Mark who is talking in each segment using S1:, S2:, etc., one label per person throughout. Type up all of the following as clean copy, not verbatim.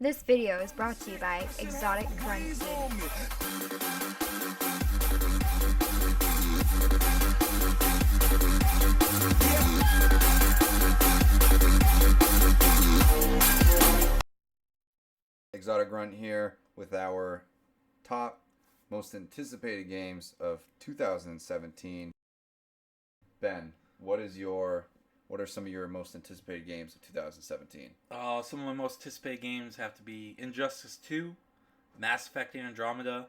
S1: This video is brought to you by Exotic Grunt.
S2: Exotic Grunt here with our top most anticipated games of 2017. Ben, what are some of your most anticipated games of 2017?
S3: Some of my most anticipated games have to be Injustice 2, Mass Effect Andromeda,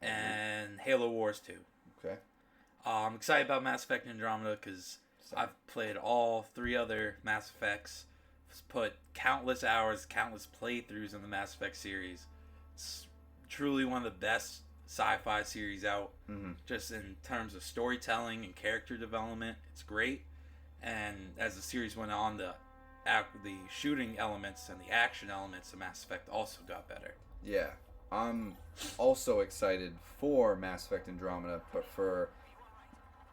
S3: and Halo Wars 2.
S2: Okay.
S3: I'm excited about Mass Effect Andromeda because I've played all three other Mass Effects, put countless hours, countless playthroughs in the Mass Effect series. It's truly one of the best sci-fi series out, just in terms of storytelling and character development. It's great. And as the series went on, the shooting elements and the action elements of Mass Effect also got better.
S2: Yeah, I'm also excited for Mass Effect Andromeda, but for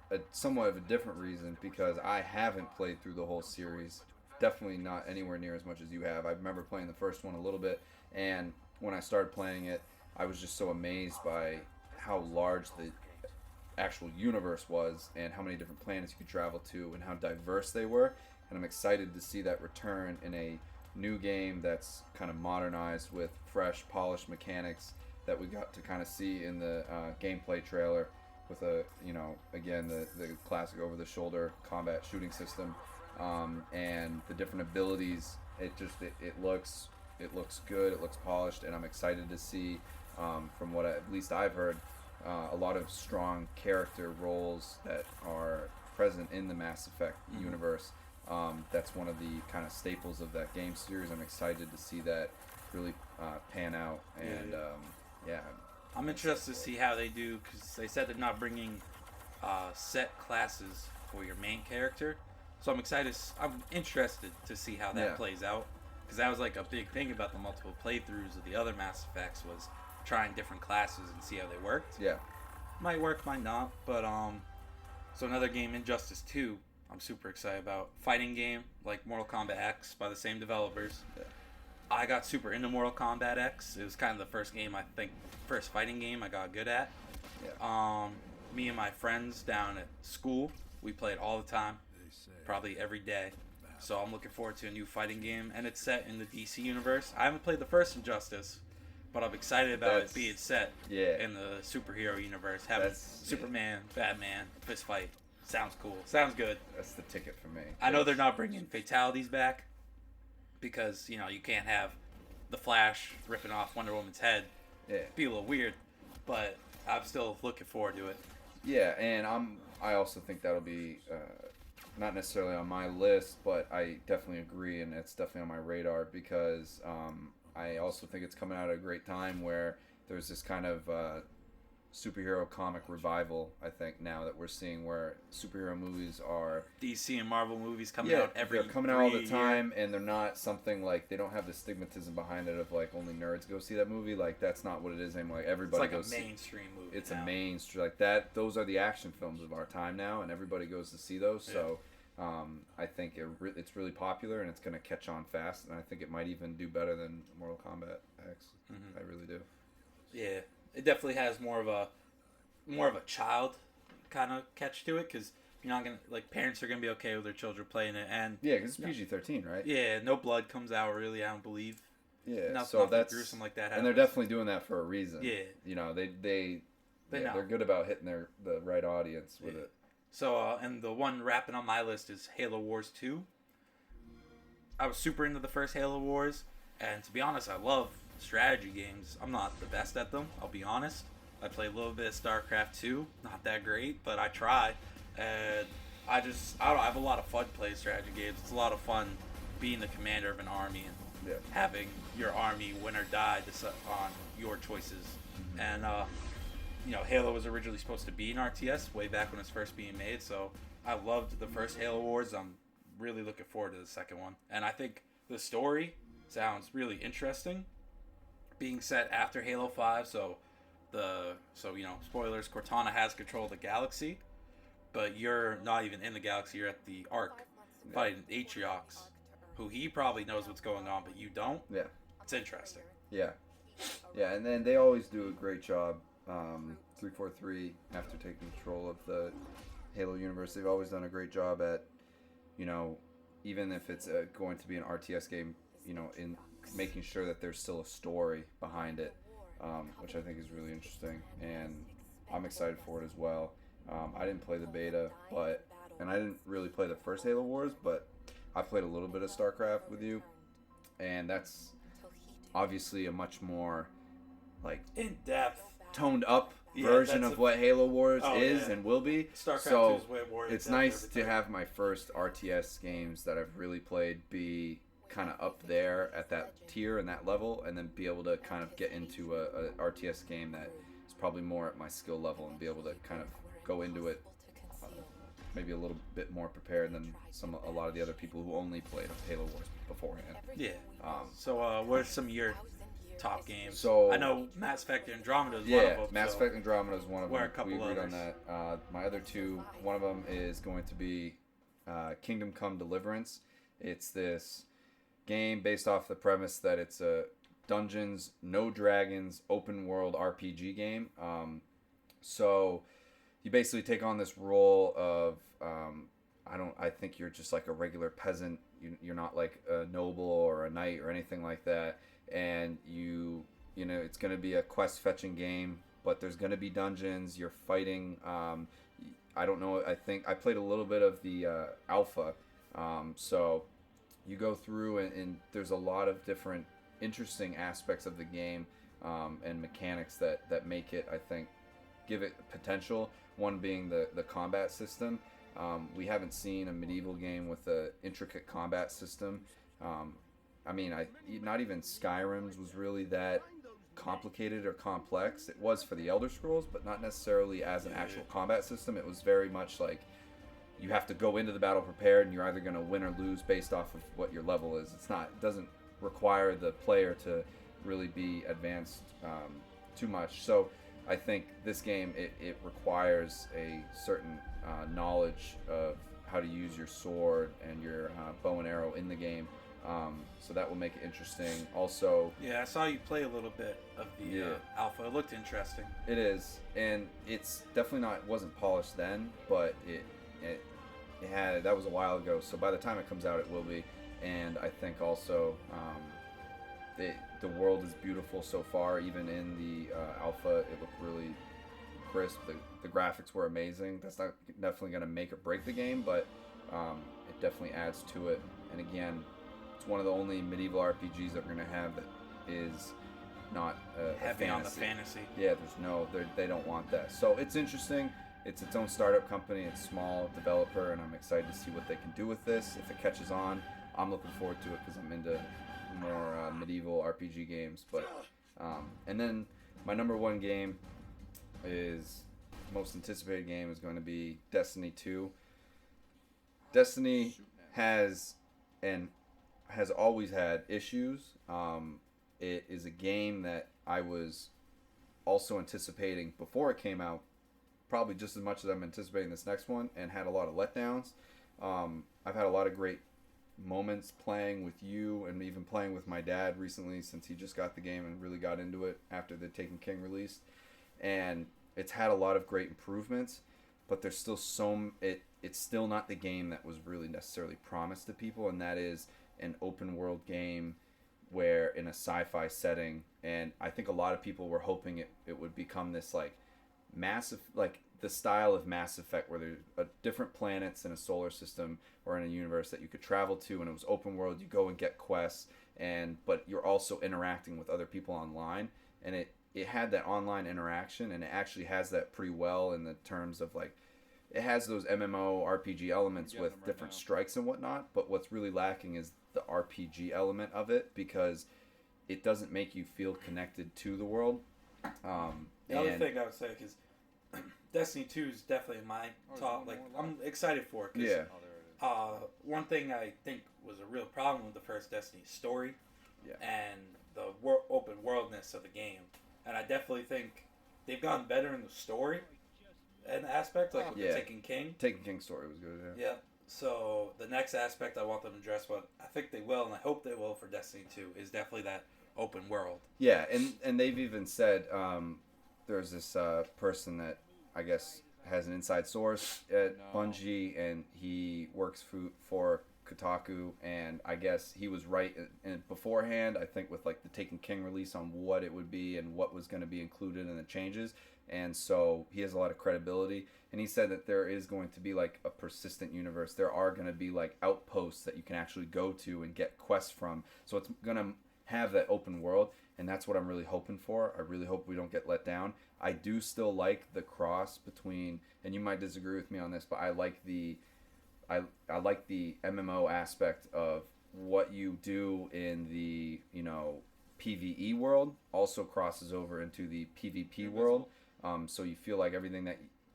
S2: a somewhat of a different reason, because I haven't played through the whole series. Definitely not anywhere near as much as you have. I remember playing the first one a little bit, and when I started playing it, I was just so amazed by how large the actual universe was and how many different planets you could travel to and how diverse they were. And I'm excited to see that return in a new game that's kind of modernized with fresh, polished mechanics that we got to kind of see in the gameplay trailer with again, the classic over-the-shoulder combat shooting system, and the different abilities. It looks good, it looks polished, and I'm excited to see, from what at least I've heard, a lot of strong character roles that are present in the Mass Effect universe. That's one of the kind of staples of that game series. I'm excited to see that really pan out, and
S3: I'm interested to see how they do, because they said they're not bringing set classes for your main character. So I'm interested to see how that plays out, because that was like a big thing about the multiple playthroughs of the other Mass Effects, was trying different classes and see how they worked.
S2: Yeah.
S3: Might work, might not. But so another game, Injustice 2, I'm super excited about. Fighting game like Mortal Kombat X by the same developers.
S2: Yeah.
S3: I got super into Mortal Kombat X. It was kind of the first fighting game I got good at.
S2: Yeah.
S3: Me and my friends down at school, we played all the time, probably every day. So I'm looking forward to a new fighting game, and it's set in the DC universe. I haven't played the first Injustice, but I'm excited about it being set in the superhero universe. Having Superman, Batman, fist fight. Sounds cool. Sounds good.
S2: That's the ticket for me.
S3: I know they're not bringing fatalities back, because, you can't have the Flash ripping off Wonder Woman's head.
S2: Yeah.
S3: It'd be a little weird, but I'm still looking forward to it.
S2: Yeah, and I also think that'll be not necessarily on my list, but I definitely agree, and it's definitely on my radar, because I also think it's coming out at a great time where there's this kind of superhero comic revival, I think, now that we're seeing, where superhero movies are...
S3: DC and Marvel movies coming out
S2: they're coming out all the time, and they're not something like... They don't have the stigmatism behind it of, like, only nerds go see that movie. Like, that's not what it is anymore. Like, everybody
S3: goes see... It's like a mainstream movie
S2: It's
S3: now.
S2: A mainstream... Like, that. Those are the action films of our time now, and everybody goes to see those, so... I think it's really popular, and it's going to catch on fast, and I think it might even do better than Mortal Kombat X. I really do.
S3: Yeah, it definitely has more of a child kind of catch to it, because you're not gonna, like, parents are gonna be okay with their children playing it, and
S2: because it's PG-13, right?
S3: Yeah, no blood comes out really. I don't believe.
S2: Yeah,
S3: nothing gruesome like that happens.
S2: And they're definitely doing that for a reason.
S3: Yeah,
S2: they're good about hitting the right audience with it.
S3: So, and the one wrapping on my list is Halo Wars 2. I was super into the first Halo Wars, and to be honest, I love strategy games. I'm not the best at them, I'll be honest. I play a little bit of StarCraft 2, not that great, but I try. And I have a lot of fun playing strategy games. It's a lot of fun being the commander of an army and having your army win or die on your choices. And Halo was originally supposed to be an RTS way back when it was first being made, so I loved the first Halo Wars. I'm really looking forward to the second one. And I think the story sounds really interesting, being set after Halo 5, so spoilers, Cortana has control of the galaxy, but you're not even in the galaxy, you're at the Ark, fighting Atriox, who he probably knows what's going on, but you don't.
S2: Yeah.
S3: It's interesting.
S2: Yeah. Yeah, and then they always do a great job. 343, after taking control of the Halo universe, they've always done a great job at, you know, even if it's going to be an RTS game, you know, in making sure that there's still a story behind it, which I think is really interesting, and I'm excited for it as well. I didn't play the beta, and I didn't really play the first Halo Wars, but I played a little bit of StarCraft with you, and that's obviously a much more like
S3: In depth.
S2: toned up
S3: Yeah,
S2: version
S3: that's
S2: of what Halo Wars
S3: Oh,
S2: is
S3: yeah.
S2: and will be.
S3: StarCraft
S2: So
S3: 2 is way more.
S2: it's
S3: in-depth
S2: nice
S3: every
S2: to
S3: time.
S2: have my first RTS games that I've really played be kind of up there at that tier and that level, and then be able to kind of get into a RTS game that is probably more at my skill level and be able to kind of go into it maybe a little bit more prepared than a lot of the other people who only played Halo Wars beforehand.
S3: Yeah. So, what are some of your top games?
S2: So
S3: I know Mass Effect Andromeda is one
S2: Yeah,
S3: of them.
S2: Mass
S3: so
S2: Effect Andromeda is one of
S3: Where
S2: them.
S3: a couple
S2: We agreed on
S3: others.
S2: that. My other two, one of them is going to be Kingdom Come Deliverance. It's this game based off the premise that it's a dungeons, no dragons, open world RPG game. So you basically take on this role of I think you're just like a regular peasant. You're not like a noble or a knight or anything like that. And you know, it's going to be a quest fetching game, but there's going to be dungeons. You're fighting. I don't know. I think I played a little bit of the alpha. So you go through and there's a lot of different interesting aspects of the game and mechanics that make it, I think, give it potential. One being the combat system. We haven't seen a medieval game with an intricate combat system. Not even Skyrim's was really that complicated or complex. It was for the Elder Scrolls, but not necessarily as an actual combat system. It was very much like you have to go into the battle prepared, and you're either going to win or lose based off of what your level is. It doesn't require the player to really be advanced too much. So I think this game, it requires a certain knowledge of how to use your sword and your bow and arrow in the game. So that will make it interesting. Also,
S3: yeah, I saw you play a little bit of the alpha. It looked interesting.
S2: it is, and it's definitely it wasn't polished then, but it had, that was a while ago. So by the time it comes out, it will be. And I think also the world is beautiful so far. Even in the alpha, it looked really crisp. The graphics were amazing. That's not definitely going to make or break the game, but it definitely adds to it. And again, it's one of the only medieval RPGs that we're going to have that is not a
S3: Heavy
S2: fantasy.
S3: on the fantasy.
S2: Yeah, they don't want that. So it's interesting. It's its own startup company. It's small developer, and I'm excited to see what they can do with this. If it catches on, I'm looking forward to it because I'm into more medieval RPG games. But and then my number one game most anticipated game is going to be Destiny 2. Destiny has always had issues. It is a game that I was also anticipating before it came out, probably just as much as I'm anticipating this next one, and had a lot of letdowns. I've had a lot of great moments playing with you and even playing with my dad recently, since he just got the game and really got into it after the Taken King released. And it's had a lot of great improvements, but there's still it's still not the game that was really necessarily promised to people, and that is an open world game where in a sci-fi setting. And I think a lot of people were hoping it would become this like massive, like the style of Mass Effect, where there's different planets in a solar system or in a universe that you could travel to, and it was open world. You go and get quests, but you're also interacting with other people online, and it had that online interaction, and it actually has that pretty well in the terms of like it has those MMO RPG elements with different strikes and whatnot, but what's really lacking is the RPG element of it, because it doesn't make you feel connected to the world.
S3: The other thing I would say is Destiny 2 is definitely my top. Like, I'm excited for it. 'Cause,
S2: Yeah.
S3: one thing I think was a real problem with the first Destiny story,
S2: Yeah.
S3: and the open worldness of the game. And I definitely think they've gotten better in the story and aspect, like with the Taken King.
S2: Taken King story was good.
S3: Yeah. So the next aspect I want them to address, what I think they will, and I hope they will for Destiny 2, is definitely that open world.
S2: Yeah, and they've even said there's this person that I guess has an inside source at Bungie, and he works for Kotaku, and I guess he was right in beforehand, I think, with like the Taken King release on what it would be and what was going to be included in the changes. And so he has a lot of credibility, and he said that there is going to be like a persistent universe. There are going to be like outposts that you can actually go to and get quests from. So it's going to have that open world, and that's what I'm really hoping for. I really hope we don't get let down. I do still like the cross between, and you might disagree with me on this, but I like the MMO aspect of what you do in the, PvE world also crosses over into the PvP world. So you feel like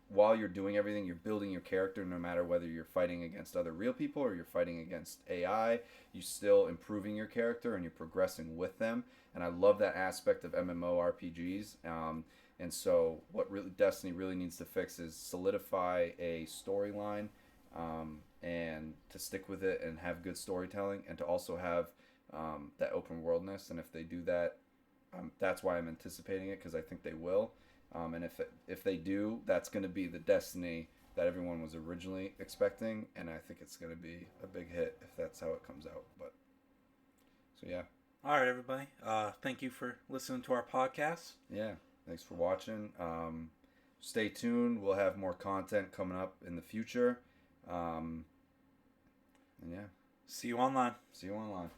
S2: while you're doing everything, you're building your character, no matter whether you're fighting against other real people or you're fighting against AI, you're still improving your character and you're progressing with them. And I love that aspect of MMORPGs. And so what Destiny really needs to fix is solidify a storyline, and to stick with it and have good storytelling, and to also have that open worldness. And if they do that, that's why I'm anticipating it, because I think they will. And if they do, that's going to be the Destiny that everyone was originally expecting, and I think it's going to be a big hit if that's how it comes out. But so yeah.
S3: All right, everybody. Thank you for listening to our podcast.
S2: Yeah, thanks for watching. Stay tuned. We'll have more content coming up in the future. And yeah.
S3: See you online.
S2: See you online.